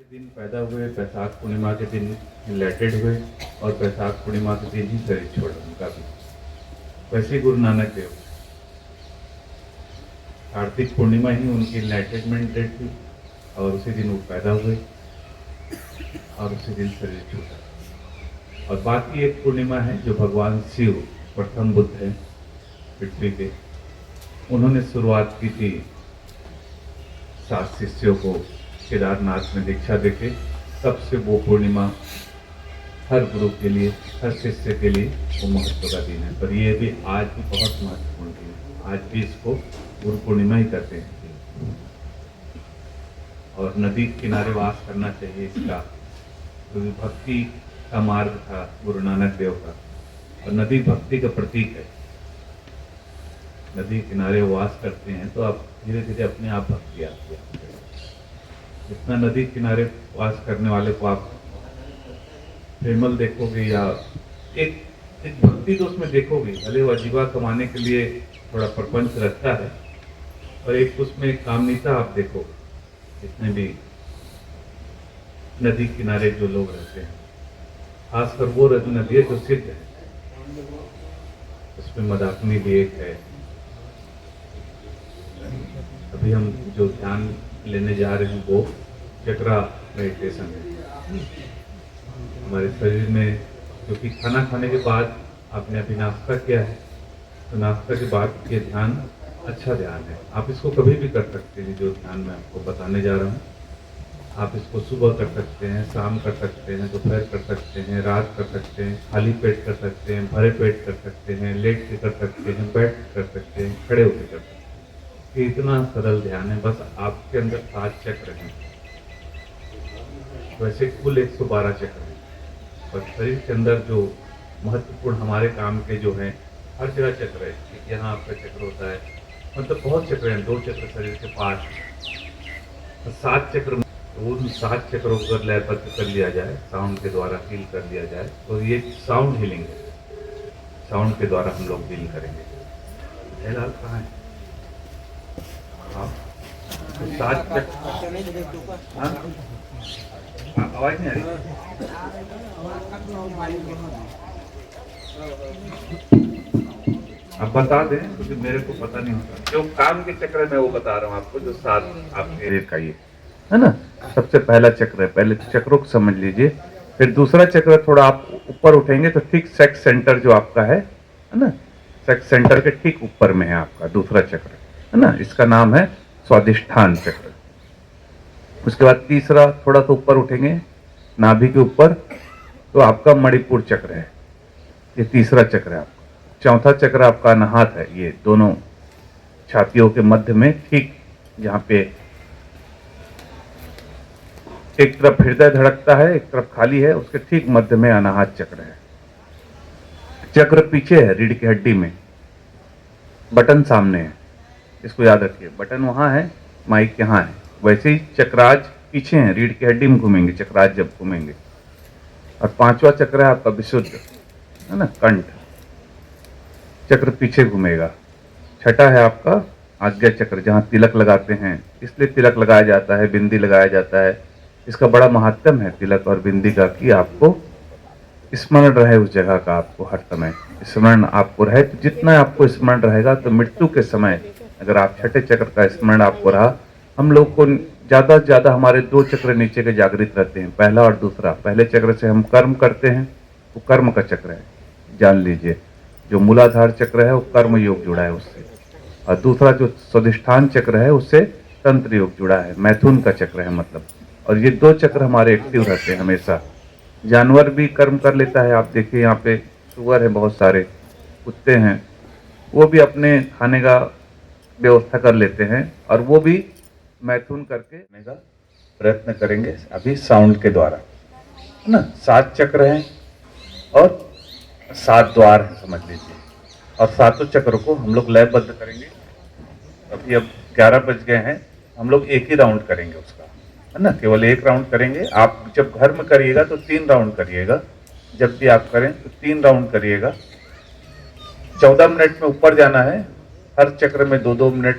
दिन पैदा हुए, बैसाख पूर्णिमा के दिन रिलेटेड हुए और बैसाख पूर्णिमा के दिन ही शरीर छोड़ा उनका भी। वैसे गुरु नानक देव कार्तिक पूर्णिमा ही उनकी इनलाइटमेंट डेट थी और उसी दिन वो पैदा हुए और उसी दिन शरीर छूटा। और बाकी एक पूर्णिमा है जो भगवान शिव प्रथम बुद्ध है पृथ्वी के, उन्होंने शुरुआत की थी 7 शिष्यों को केदारनाथ में दीक्षा देके। तब से वो पूर्णिमा हर गुरु के लिए, हर शिष्य के लिए वो महत्व का दिन है। पर ये भी आज भी बहुत महत्वपूर्ण दिन है। आज भी इसको गुरु पूर्णिमा ही करते हैं और नदी किनारे वास करना चाहिए इसका, क्योंकि भक्ति का मार्ग था गुरु नानक देव का और नदी भक्ति का प्रतीक है। नदी किनारे वास करते हैं तो आप धीरे धीरे अपने आप भक्ति आती है। जितना नदी किनारे वास करने वाले को आप प्रेमल देखोगे या एक भक्ति तो उसमें देखोगे, भले वो जीवा कमाने के लिए थोड़ा प्रपंच रखता है, और एक उसमें एक कामनीता आप देखो। जितने भी नदी किनारे जो लोग रहते हैं, खासकर वो नदियाँ जो सिद्ध है, उसमें मंदाकिनी भी एक है। अभी हम जो ध्यान लेने जा रहे हैं वो चक्रा मेडिटेशन है। हमारे शरीर में, क्योंकि खाना खाने के बाद आपने अभी नाश्ता किया है, तो नाश्ता के बाद ये ध्यान अच्छा ध्यान है। आप इसको कभी भी कर सकते हैं। जो ध्यान मैं आपको बताने जा रहा हूँ, आप इसको सुबह कर सकते हैं, शाम कर सकते हैं, दोपहर कर सकते हैं, रात कर सकते हैं, खाली पेट कर सकते हैं, भरे पेट कर सकते हैं, लेट के कर सकते हैं, बैठ कर सकते हैं, खड़े होकर कर सकते हैं। ये इतना सरल ध्यान है। बस आपके अंदर 7 चक्र हैं। वैसे कुल 112 चक्र हैं, और शरीर के अंदर जो महत्वपूर्ण हमारे काम के जो हैं, हर जगह चक्र है। यहाँ आपका चक्र होता है, मतलब बहुत चक्र हैं। 2 चक्र शरीर के पास, 7 चक्र। उन 7 चक्रों को अगर लयबद्ध कर लिया जाए, साउंड के द्वारा हील कर लिया जाए, तो ये साउंड हीलिंग है। साउंड के द्वारा हम लोग हील करेंगे। जयलाल कहाँ है? तो 7 चक्र, आवाज नहीं आ रही? आप बता दें, क्योंकि मेरे को पता नहीं होता। जो काम के चक्र में वो बता रहा हूँ आपको, जो 7 आपके शरीर का ये है ना। सबसे पहला चक्र है, पहले चक्रों को समझ लीजिए। फिर दूसरा चक्र थोड़ा आप ऊपर उठेंगे तो ठीक सेक्स सेंटर जो आपका है ना, सेक्स सेंटर के ठीक ऊपर में है आपका दूसरा चक्र, है ना। इसका नाम है स्वादिष्ठान चक्र। उसके बाद तीसरा थोड़ा सा ऊपर उठेंगे नाभि के ऊपर, तो आपका मणिपुर चक्र है। ये तीसरा चक्र है आपका। चौथा चक्र आपका अनाहत है, ये दोनों छातियों के मध्य में, ठीक जहाँ पे एक तरफ हृदय धड़कता है, एक तरफ खाली है, उसके ठीक मध्य में अनाहत चक्र है। चक्र पीछे है रीढ़ की हड्डी में, बटन सामने है, इसको याद रखिए। बटन वहां है, माइक यहाँ है। वैसे ही चक्राज पीछे हैं, रीढ़ की हड्डी में घूमेंगे चक्राज जब घूमेंगे। और 5वां चक्र है आपका विशुद्ध, है ना, कंठ चक्र पीछे घूमेगा। छठा है आपका आज्ञा चक्र, जहाँ तिलक लगाते हैं, इसलिए तिलक लगाया जाता है, बिंदी लगाया जाता है। इसका बड़ा महात्म्य है तिलक और बिंदी का, कि आपको स्मरण रहे उस जगह का, आपको हर समय स्मरण आपको रहे। तो जितना आपको स्मरण रहेगा, तो मृत्यु के समय अगर आप छठे चक्र का स्मरण आपको रहा, हम लोग को ज्यादा से ज्यादा हमारे 2 चक्र नीचे के जागृत रहते हैं, पहला और दूसरा। पहले चक्र से हम कर्म करते हैं, वो कर्म का चक्र है, जान लीजिए। जो मूलाधार चक्र है वो कर्म योग जुड़ा है उससे, और दूसरा जो स्वादिष्ठान चक्र है उससे तंत्र योग जुड़ा है, मैथुन का चक्र है मतलब। और ये 2 चक्र हमारे एक्टिव रहते हैं हमेशा। जानवर भी कर्म कर लेता है, आप देखिए यहाँ पे सुअर है, बहुत सारे कुत्ते हैं, वो भी अपने खाने का व्यवस्था कर लेते हैं, और वो भी मैथुन करके का प्रयत्न करेंगे अभी साउंड के द्वारा, है ना। 7 चक्र हैं और 7 द्वार हैं, समझ लीजिए। और 7 चक्र को हम लोग लयबद्ध करेंगे। अभी अब 11 बज गए हैं, हम लोग एक ही राउंड करेंगे उसका, है ना, केवल एक राउंड करेंगे। आप जब घर में करिएगा तो 3 राउंड करिएगा, जब भी आप करें तो 3 राउंड करिएगा। 14 मिनट में ऊपर जाना है, हर चक्र में 2-2 मिनट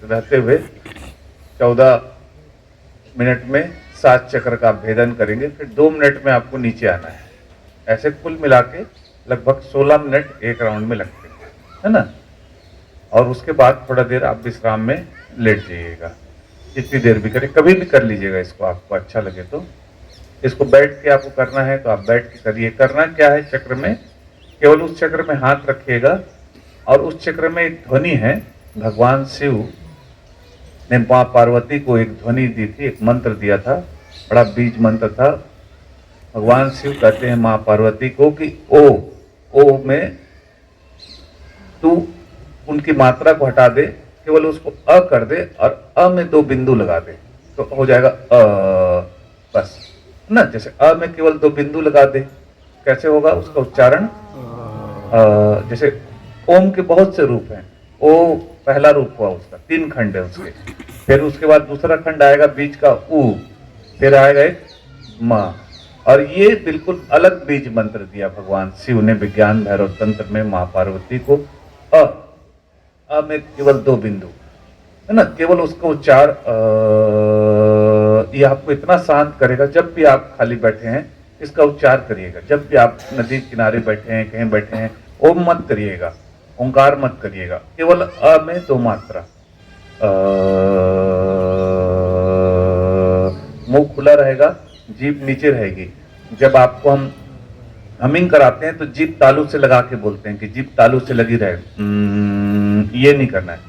रहते हुए 14 मिनट में 7 चक्र का आप भेदन करेंगे, फिर 2 मिनट में आपको नीचे आना है। ऐसे कुल मिला के लगभग 16 मिनट एक राउंड में लगते हैं, है ना। और उसके बाद थोड़ा देर आप विश्राम में लेट जाइएगा, जितनी देर भी करें, कभी भी कर लीजिएगा इसको, आपको अच्छा लगे तो। इसको बैठ के आपको करना है तो आप बैठ के करिए। करना क्या है, चक्र में केवल उस चक्र में हाथ रखिएगा और उस चक्र में एक ध्वनि है। भगवान शिव ने मां पार्वती को एक ध्वनि दी थी, एक मंत्र दिया था, बड़ा बीज मंत्र था। भगवान शिव कहते हैं मां पार्वती को कि ओ में तू उनकी मात्रा को हटा दे, केवल उसको अ कर दे और अ में 2 बिंदु लगा दे तो हो जाएगा बस ना। जैसे अ में केवल 2 बिंदु लगा दे, कैसे होगा उसका उच्चारण? जैसे ओम के बहुत से रूप हैं, ओ पहला रूप हुआ उसका, 3 खंड है उसके। फिर उसके बाद दूसरा खंड आएगा बीच का उ, फिर आएगा एक म। और ये बिल्कुल अलग बीज मंत्र दिया भगवान शिव ने विज्ञान भैरव तंत्र में मां पार्वती को। अ में केवल 2 बिंदु, है ना, केवल उसका उच्चार ये आपको इतना शांत करेगा। जब भी आप खाली बैठे हैं इसका उच्चार करिएगा। जब भी आप नदी किनारे बैठे हैं, कहीं बैठे हैं, ओम मत करिएगा, ओंकार मत करिएगा, केवल अ में 2 मात्रा। मुंह खुला रहेगा, जीभ नीचे रहेगी। जब आपको हम हमिंग कराते हैं तो जीभ तालू से लगा के बोलते हैं कि जीभ तालू से लगी रहे, ये नहीं करना है।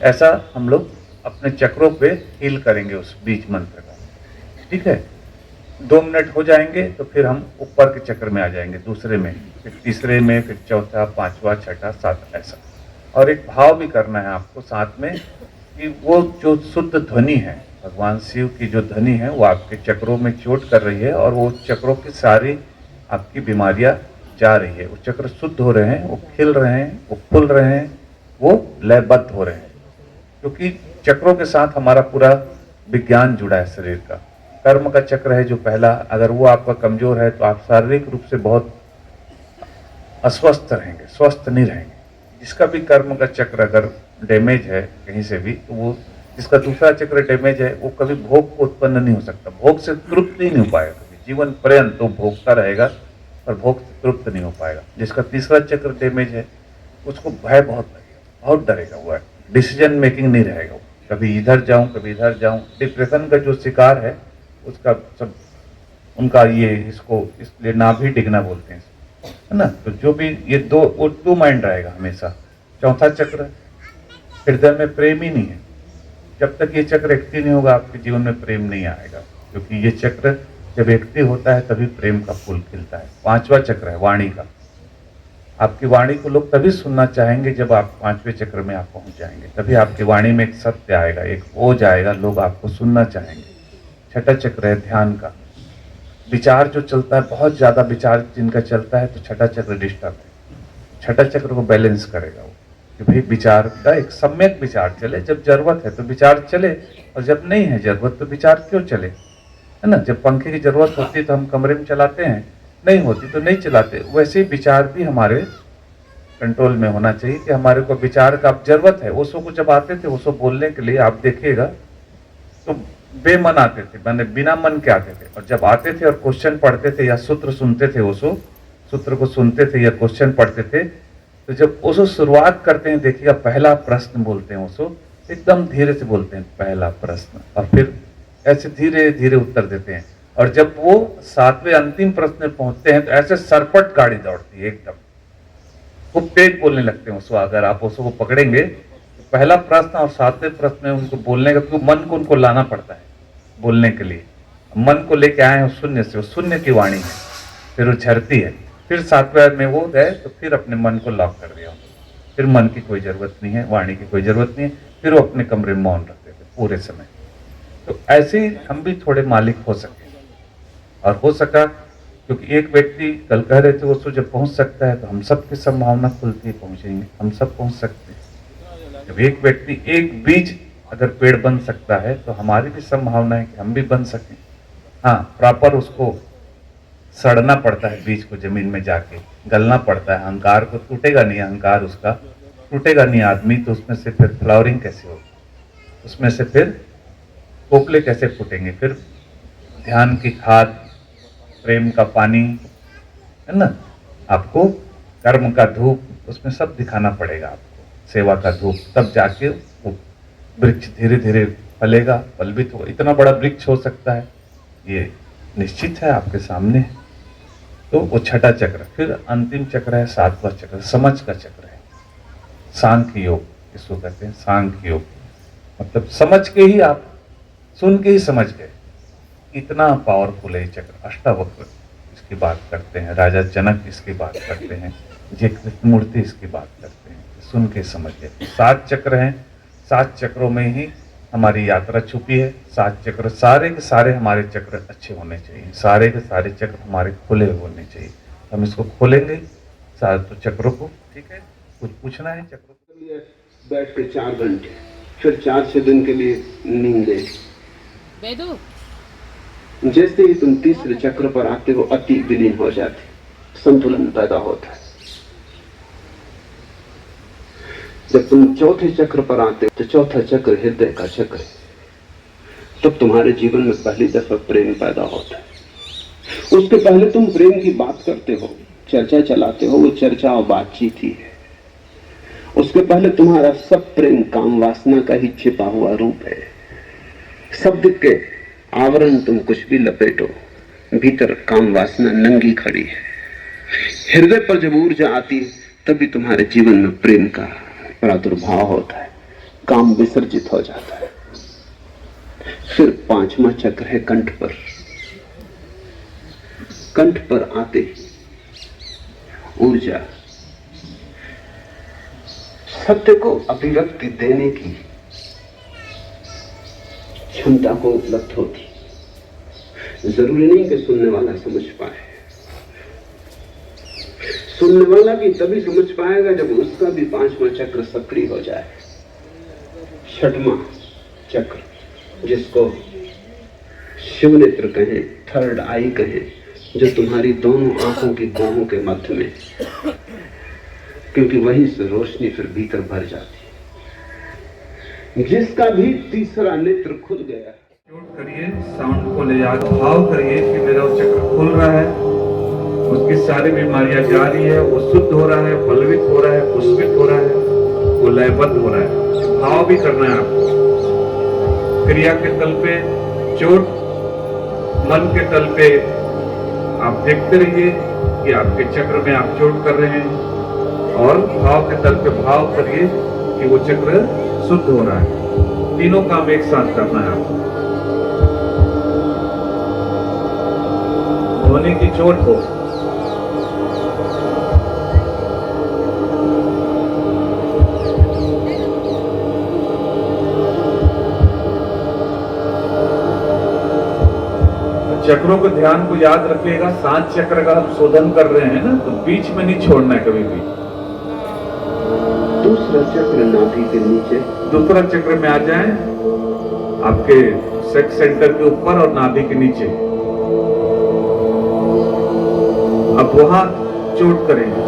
ऐसा हम लोग अपने चक्रों पे हील करेंगे उस बीज मंत्र का, ठीक है। 2 मिनट हो जाएंगे तो फिर हम ऊपर के चक्र में आ जाएंगे, दूसरे में, फिर तीसरे में, फिर चौथा, पांचवा, छठा, सात, ऐसा। और एक भाव भी करना है आपको साथ में कि वो जो शुद्ध ध्वनि है, भगवान शिव की जो ध्वनि है वो आपके चक्रों में चोट कर रही है और वो चक्रों की सारी आपकी बीमारियां जा रही है। वो चक्र शुद्ध हो रहे हैं, वो खिल रहे हैं, वो फूल रहे हैं, वो लयबद्ध हो रहे हैं, क्योंकि चक्रों के साथ हमारा पूरा विज्ञान जुड़ा है शरीर का। कर्म का चक्र है जो पहला, अगर वो आपका कमजोर है तो आप शारीरिक रूप से बहुत अस्वस्थ रहेंगे, स्वस्थ नहीं रहेंगे। जिसका भी कर्म का चक्र अगर डैमेज है कहीं से भी, तो वो जिसका दूसरा चक्र डैमेज है वो कभी भोग को उत्पन्न नहीं हो सकता, भोग से तृप्त ही नहीं हो पाएगा कभी, जीवन पर्यंत वो भोगता रहेगा और भोग से तृप्त नहीं हो पाएगा। जिसका तीसरा चक्र डैमेज है उसको भय बहुत लगेगा, बहुत डरेगा, वो डिसीजन मेकिंग नहीं रहेगा, वो कभी इधर जाऊं कभी इधर जाऊं। डिप्रेशन का जो शिकार है उसका सब उनका ये, इसको इसलिए नाभि डिगना बोलते हैं, है ना। तो जो भी ये वो 2 माइंड रहेगा हमेशा। चौथा चक्र हृदय में प्रेम ही नहीं है, जब तक ये चक्र एक्टिव नहीं होगा आपके जीवन में प्रेम नहीं आएगा, क्योंकि ये चक्र जब एक्टिव होता है तभी प्रेम का फूल खिलता है। 5वां चक्र है वाणी का। आपकी वाणी को लोग तभी सुनना चाहेंगे जब आप 5वें चक्र में आप पहुंच जाएंगे, तभी आपकी वाणी में एक सत्य आएगा, एक ओज आएगा, लोग आपको सुनना चाहेंगे। 6ठा चक्र है ध्यान का। विचार जो चलता है, बहुत ज्यादा विचार जिनका चलता है, तो 6ठा चक्र डिस्टर्ब है। 6ठा चक्र को बैलेंस करेगा वो, कि भाई विचार का एक सम्यक विचार चले, जब जरूरत है तो विचार चले, और जब नहीं है जरूरत तो विचार क्यों चले, है ना। जब पंखे की जरूरत होती है तो हम कमरे में चलाते हैं, नहीं होती तो नहीं चलाते। वैसे ही विचार भी हमारे कंट्रोल में होना चाहिए कि हमारे को विचार का अब जरूरत है। ओशो को जब आते थे, ओशो बोलने के लिए आप देखिएगा तो बेमन आते थे, मैंने बिना मन के आते थे, और जब आते थे और क्वेश्चन पढ़ते थे या सूत्र सुनते थे, ओशो सूत्र को सुनते थे या क्वेश्चन पढ़ते थे, तो जब ओशो शुरुआत करते हैं, देखिएगा पहला प्रश्न बोलते हैं ओशो, एकदम धीरे से बोलते हैं पहला प्रश्न, और फिर ऐसे धीरे धीरे उत्तर देते हैं। और जब वो 7वें अंतिम प्रश्न में पहुंचते हैं तो ऐसे सरपट गाड़ी दौड़ती है, एकदम खूब तेज बोलने लगते हैं ओशो। अगर आप ओशो को पकड़ेंगे तो पहला प्रश्न और 7वें प्रश्न में उनको बोलने का, क्योंकि मन को उनको लाना पड़ता है बोलने के लिए। मन को लेके आए हैं शून्य से, वो शून्य की वाणी है, फिर वो झरती है। फिर 7वें में वो गए तो फिर अपने मन को लॉक कर दिया, फिर मन की कोई जरूरत नहीं है, वाणी की कोई जरूरत नहीं है, फिर वो अपने कमरे में मौन रखते थे पूरे समय। तो ऐसे ही हम भी थोड़े मालिक हो सके, और हो सका क्योंकि एक व्यक्ति कल कह रहे थे वो जब पहुंच सकता है तो हम सब की संभावना खुलती है, पहुंचेंगे, हम सब पहुंच सकते हैं। जब एक व्यक्ति एक बीज अगर पेड़ बन सकता है तो हमारी भी संभावना है कि हम भी बन सकें। हाँ, प्रॉपर उसको सड़ना पड़ता है, बीज को जमीन में जाके गलना पड़ता है। अहंकार को टूटेगा नहीं, अहंकार उसका टूटेगा नहीं आदमी तो उसमें से फिर फ्लावरिंग कैसे होगी, उसमें से फिर पोपले कैसे फूटेंगे, फिर ध्यान की खाद, प्रेम का पानी, है ना, आपको कर्म का धूप उसमें सब दिखाना पड़ेगा आपको, सेवा का धूप, तब जाके वो वृक्ष धीरे धीरे फलेगा, फलवित होगा। इतना बड़ा वृक्ष हो सकता है ये निश्चित है आपके सामने। तो वो छठा चक्र, फिर अंतिम चक्र है सातवां चक्र, समझ का चक्र है, सांख्य योग इसको कहते हैं। सांख्य योग मतलब समझ के ही आप, सुन के ही समझ गए, इतना पावरफुल है ये चक्र। अष्टावक्र इसकी बात करते हैं, राजा जनक इसकी बात करते हैं, जय कृष्णमूर्ति इसकी बात करते हैं, सुन के समझ गए। 7 चक्र हैं, 7 चक्रों में ही हमारी यात्रा छुपी है। 7 चक्र, सारे के सारे हमारे चक्र अच्छे होने चाहिए, सारे के सारे चक्र हमारे खुले होने चाहिए। हम इसको खोलेंगे सारे चक्रों को, ठीक है। कुछ पूछना है चक्रों के लिए बैठ के 4 घंटे, फिर 4-6 दिन के लिए नींद ले। जैसे ही तुम तीसरे चक्र पर आते हो अति विलीन हो जाते, संतुलन पैदा होता है। जब तुम चौथे चक्र पर आते हो तो चौथा चक्र हृदय का चक्र है, तब तुम्हारे जीवन में पहली दफा प्रेम पैदा होता है। उसके पहले तुम प्रेम की बात करते हो, चर्चा चलाते हो, वो चर्चा और बातचीत ही है। उसके पहले तुम्हारा सब प्रेम काम वासना का ही छिपा हुआ रूप है। शब्द के आवरण तुम कुछ भी लपेटो, भीतर काम वासना नंगी खड़ी है। हृदय पर जब ऊर्जा आती है तभी तुम्हारे जीवन में प्रेम का प्रादुर्भाव होता है, काम विसर्जित हो जाता है। फिर 5वां चक्र है कंठ पर। कंठ पर आते ही ऊर्जा सत्य को अभिव्यक्ति देने की क्षमता को उपलब्ध होती। जरूरी नहीं कि सुनने वाला समझ पाए, सुनने वाला भी तभी समझ पाएगा जब उसका भी 5वां चक्र सक्रिय हो जाए। 6वां चक्र, जिसको शिव नेत्र कहें, थर्ड आई कहें, जो तुम्हारी दोनों आंखों की कोहों के मध्य में, क्योंकि वहीं से रोशनी फिर भीतर भर जाती है। जिसका भी तीसरा नेत्र खुल गया, करिए, साउंड को ले जाकर भाव करिए कि मेरा वो चक्र खुल रहा है, उसकी सारी बीमारियां जा रही है, वो शुद्ध हो रहा है, फलवित हो रहा है, पुष्पित हो रहा है, वो लयबद्ध हो रहा है। भाव भी करना है आपको। क्रिया के तल पे चोट, मन के तल पे आप देखते रहिए कि आपके चक्र में आप चोट कर रहे हैं, और भाव के तल पे भाव करिए कि वो चक्र शुद्ध हो रहा है। तीनों काम एक साथ करना है आपको। ध्वनि की चोट हो, चक्रों के ध्यान को याद रखिएगा। 7 चक्र का हम शोधन कर रहे हैं ना, तो बीच में नहीं छोड़ना है कभी भी। दूसरा चक्र नाभि के नीचे, दूसरा चक्र में आ जाएं, आपके सेक्स सेंटर के ऊपर और नाभि के नीचे। अब वहां चोट करेंगे।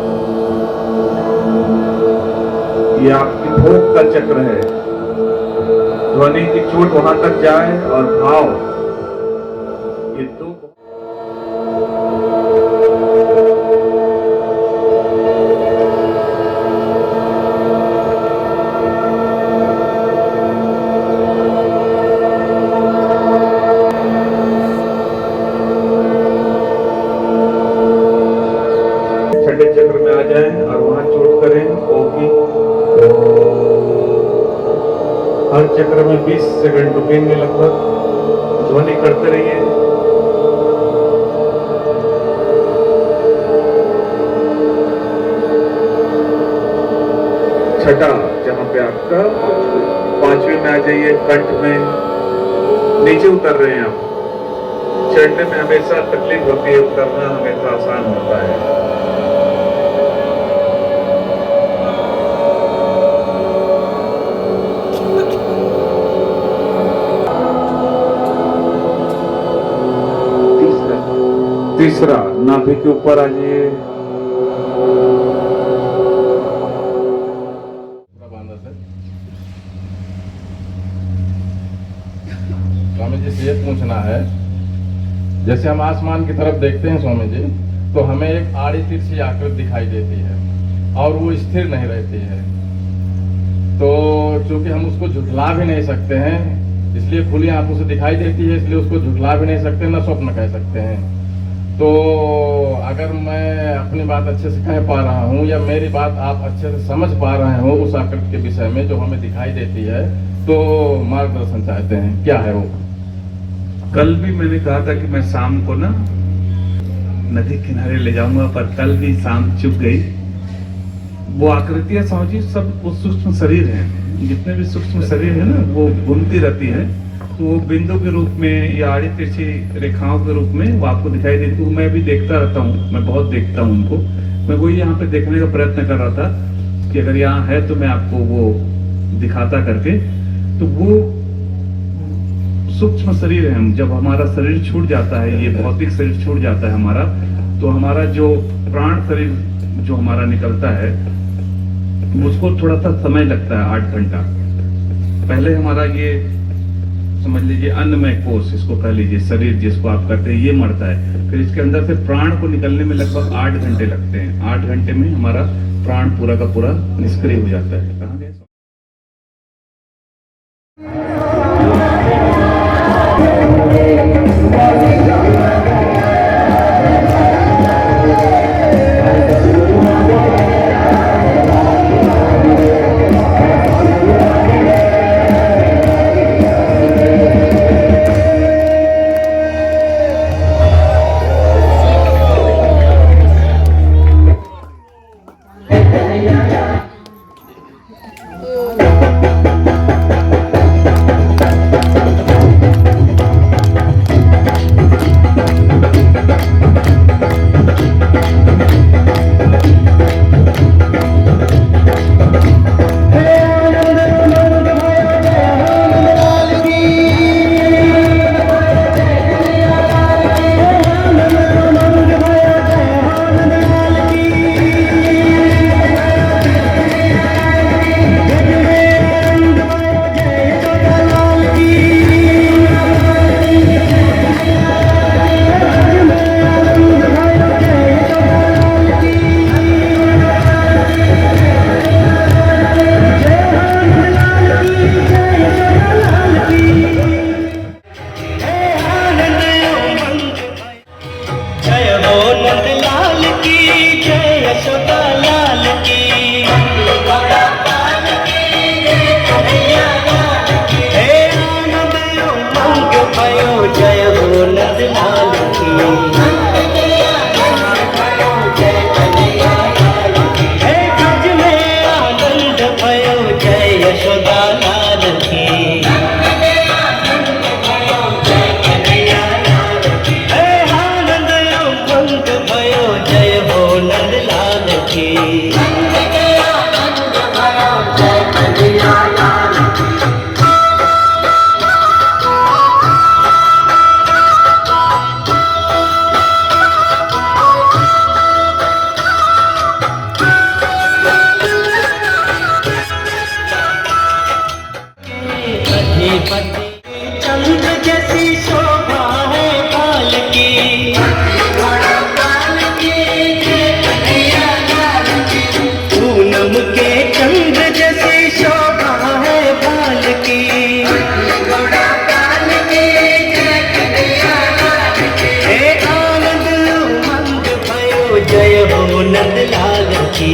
ये आपकी भोग का चक्र है। ध्वनि की चोट वहां तक जाए और भाव, ये दो छठे चक्र में आ जाएं और वहां चोट करें। हर चक्र में 20 सेकंड रुकेंगे लगभग, ध्वनि करते रहिए। छठा, जहां पे आपका 5वें में आ जाइए, कंठ में नीचे उतर रहे हैं आप। चढ़ने में हमेशा तकलीफ होती है, उतरना हमेशा आसान होता है। तीसरा, नाभि के ऊपर आ जाइए। पूछना है, जैसे हम आसमान की तरफ देखते हैं स्वामी जी, तो हमें एक आड़ी तिरछी आकृति दिखाई देती है और वो स्थिर नहीं रहती है। तो चूंकि हम उसको झुठला भी नहीं सकते हैं, इसलिए खुली आंखों से दिखाई देती है, इसलिए उसको झुठला भी नहीं सकते, न स्वप्न कह सकते हैं। तो अगर मैं अपनी बात अच्छे से कह पा रहा हूँ या मेरी बात आप अच्छे से समझ पा रहे हो उस आकृति के विषय में जो हमें दिखाई देती है, तो मार्गदर्शन चाहते हैं, क्या है वो? कल भी मैंने कहा था कि मैं शाम को ना नदी किनारे ले जाऊंगा, पर कल भी शाम चुक गई। वो आकृतियां समझिए सब वो सूक्ष्म शरीर हैं, जितने भी सूक्ष्म शरीर है ना वो घूमती रहती है, तो वो बिंदु के रूप में या आड़ी तिरछी रेखाओं के रूप में वो आपको दिखाई देती है। मैं भी देखता रहता हूँ, मैं बहुत देखता हूँ उनको। मैं वही यहाँ पे देखने का प्रयत्न कर रहा था कि अगर यहाँ है तो मैं आपको वो दिखाता करके। तो वो सूक्ष्म शरीर है, जब हमारा शरीर छूट जाता है, ये भौतिक शरीर छूट जाता है हमारा, तो हमारा जो प्राण शरीर जो हमारा निकलता है उसको थोड़ा सा समय लगता है, 8 घंटा। पहले हमारा ये समझ लीजिए अन्नमय कोष, इसको कह लीजिए शरीर जिसको आप कहते हैं, ये मरता है। फिर इसके अंदर से प्राण को निकलने में लगभग 8 घंटे लगते हैं। 8 घंटे में हमारा प्राण पूरा का पूरा निष्क्रिय हो जाता है। कहाँ गए? चंद्र जैसी शोभा है बाल की, पूनम के चंद्र जैसी शोभा है बाल की। हे आनंद उमंग भयो जय हो नंदलाल की।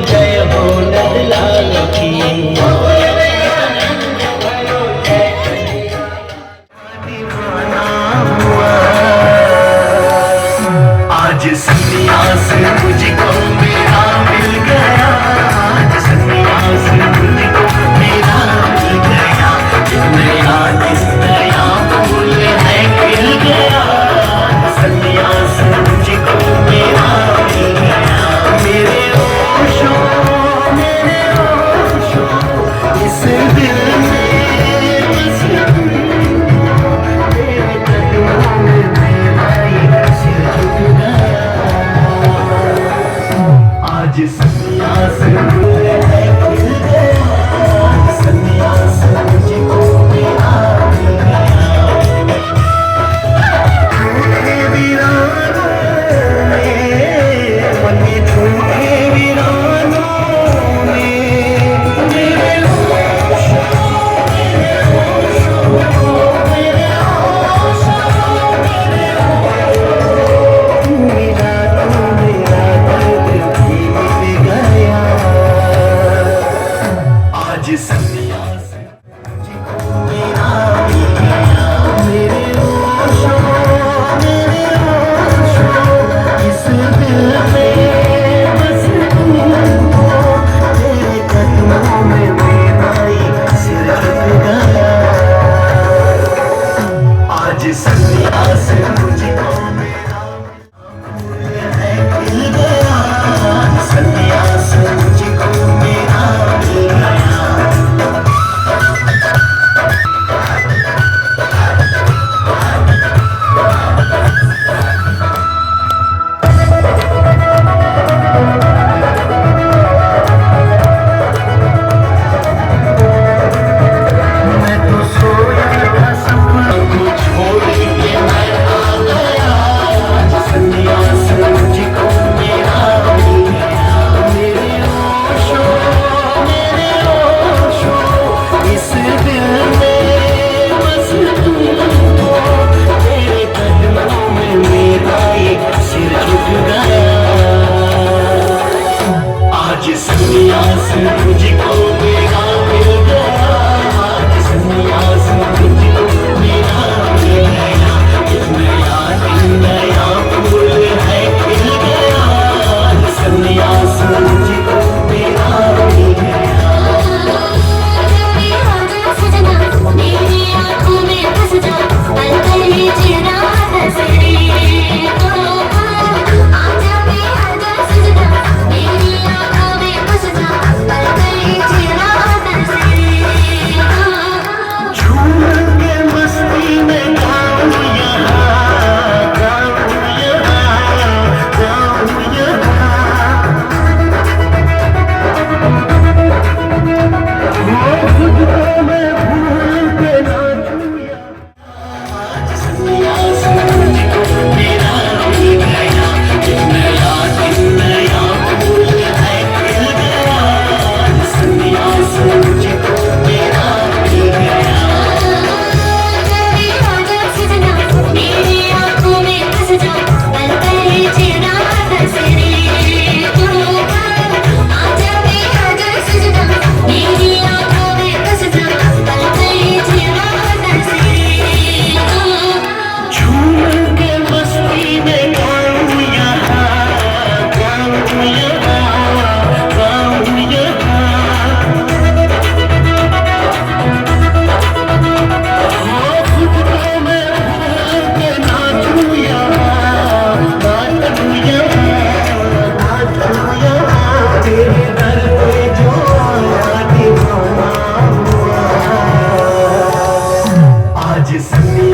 जय हो नंदलाल की। आज सन्यास मुझको मेरा मिल गया, आज सन्यास मुझको मेरा मिल गया, नया किस नया फूल है खिल गया, सन्यास मुझको मेरा मिल गया। मेरे इस दिल में बस तेरे कदमों में मेरा ये सिर झुक गया। आज सन्यास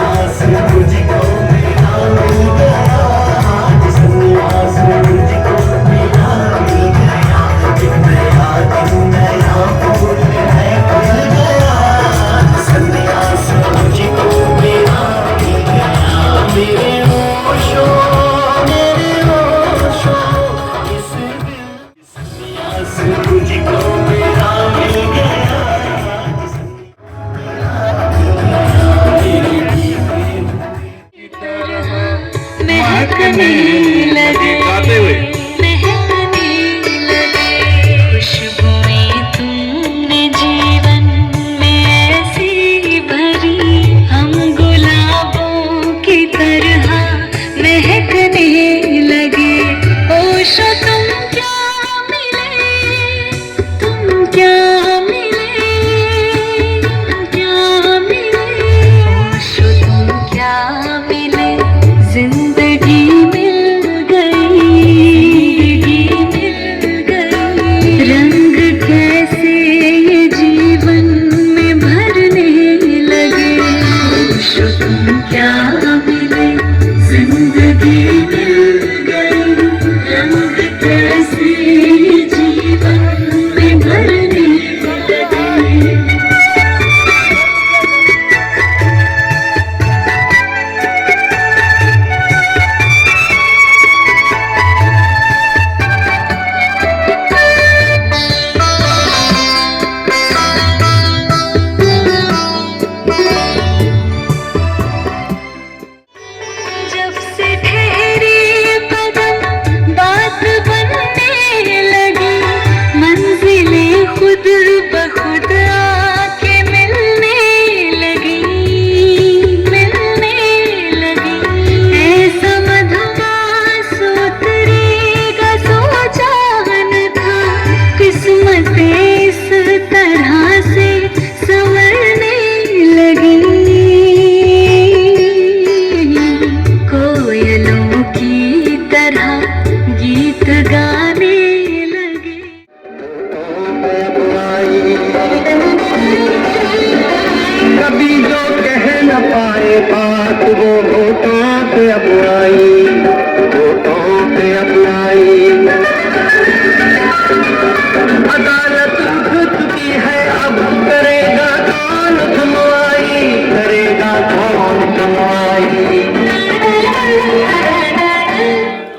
सन्यास मुझको मेरा मिल गया, आज सन्यास मुझको मेरा मिल गया, एक नया फूल है खिल गया, आज सन्यास मुझको मेरा मिल गया। मेरे होशों इस दिल सन्यास मुझको मेरा मिल गया, महकने लगे, महकने लगे खुशबुएं तुमने जीवन में ऐसी भरी, हम गुलाबों की तरह महकने लगे। ओशो तुम क्या मिले, तुम क्या मिले, क्या मिले, ओशो तुम क्या मिले, जिंदगी मिल गई, जिंदगी मिल गई, रंग कैसे ये जीवन में भरने लगे। ओशो तुम क्या मिले, जिंदगी मिल गई, रंग कैसे ये जीवन में भरने लगे। जब से ठहरी कदम बात बनने लगी, मंजिलें खुद बखुद आके मिलने लगी, मिलने लगी। ऐसा मधुमास उतरेगा सोचा न था, किस्मत इस तरह से संवरने लगी। कोयलों की तरह गीत गाने लगे। कभी जो कह न पाए बात वो होठों पे अपनाई, होठों पे अपनाई। अदालत उठ चुकी है, अब करेगा कौन सुनवाई, करेगा कौन सुनवाई।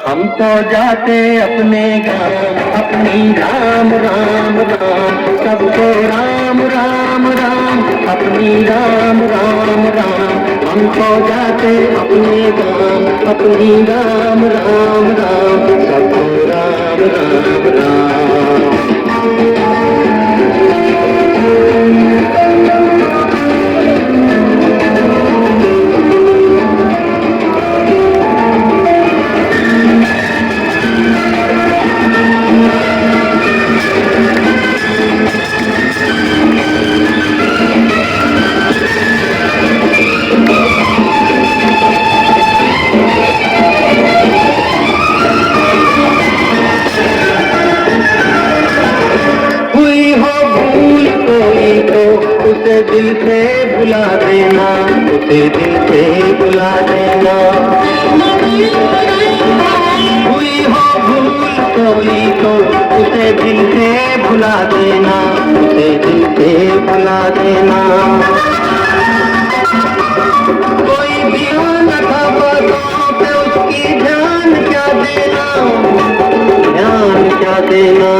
हम तो जाते अपने गाँव, अपनी राम राम राम, सबको राम राम राम, अपनी राम राम राम। हम तो जाते अपने गाँव, अपनी राम राम राम, सबको राम राम राम। हुई हो भूल कोई तो उसे दिल से भुला देना, उसे दिल से भुला देना। हुई हो भूल कोई तो उसे दिल से भुला देना, उसे दिल से भुला देना। कोई ध्यान था बातों पे उसकी, ध्यान क्या देना, ध्यान क्या देना।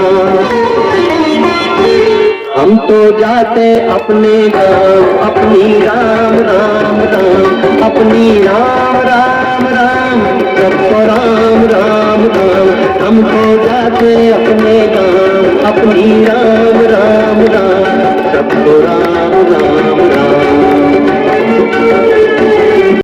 हम तो जाते अपने गाँव, अपनी राम राम राम, अपनी राम राम राम, सबको राम राम राम। हम तो जाते अपने गाँव, अपनी राम राम राम, सबको राम राम राम।